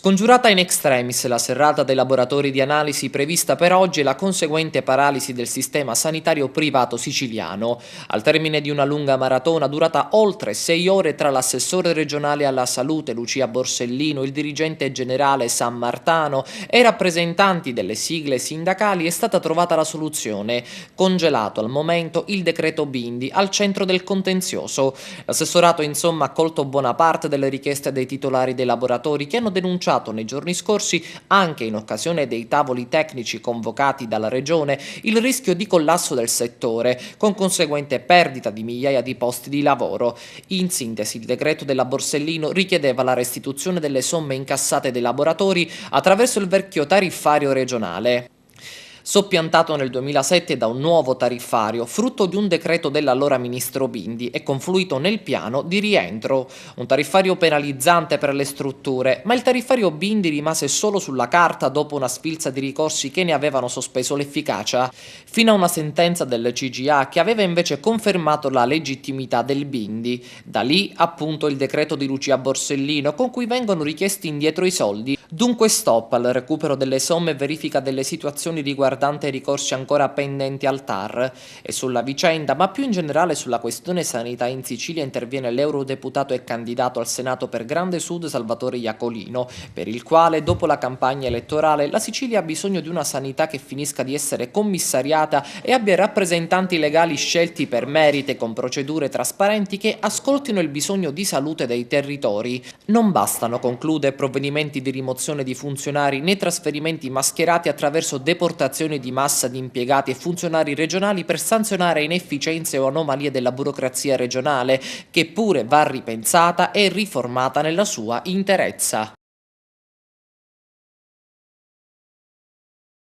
Scongiurata in extremis la serrata dei laboratori di analisi prevista per oggi e la conseguente paralisi del sistema sanitario privato siciliano, al termine di una lunga maratona durata oltre 6 ore tra l'assessore regionale alla salute Lucia Borsellino, il dirigente generale San Martano e i rappresentanti delle sigle sindacali, è stata trovata la soluzione: congelato al momento il decreto Bindi al centro del contenzioso. L'assessorato insomma ha colto buona parte delle richieste dei titolari dei laboratori, che hanno denunciato nei giorni scorsi, anche in occasione dei tavoli tecnici convocati dalla Regione, il rischio di collasso del settore, con conseguente perdita di migliaia di posti di lavoro. In sintesi, il decreto della Borsellino richiedeva la restituzione delle somme incassate dai laboratori attraverso il vecchio tariffario regionale, soppiantato nel 2007 da un nuovo tariffario, frutto di un decreto dell'allora ministro Bindi e confluito nel piano di rientro. Un tariffario penalizzante per le strutture, ma il tariffario Bindi rimase solo sulla carta dopo una sfilza di ricorsi che ne avevano sospeso l'efficacia, fino a una sentenza del CGA che aveva invece confermato la legittimità del Bindi. Da lì appunto il decreto di Lucia Borsellino, con cui vengono richiesti indietro i soldi. Dunque stop al recupero delle somme e verifica delle situazioni riguardanti i ricorsi ancora pendenti al TAR. E sulla vicenda, ma più in generale sulla questione sanità in Sicilia, interviene l'eurodeputato e candidato al Senato per Grande Sud Salvatore Iacolino, per il quale dopo la campagna elettorale la Sicilia ha bisogno di una sanità che finisca di essere commissariata e abbia rappresentanti legali scelti per merito, con procedure trasparenti che ascoltino il bisogno di salute dei territori. Non bastano, conclude, provvedimenti di rimozione di funzionari né trasferimenti mascherati attraverso deportazioni di massa di impiegati e funzionari regionali per sanzionare inefficienze o anomalie della burocrazia regionale, che pure va ripensata e riformata nella sua interezza.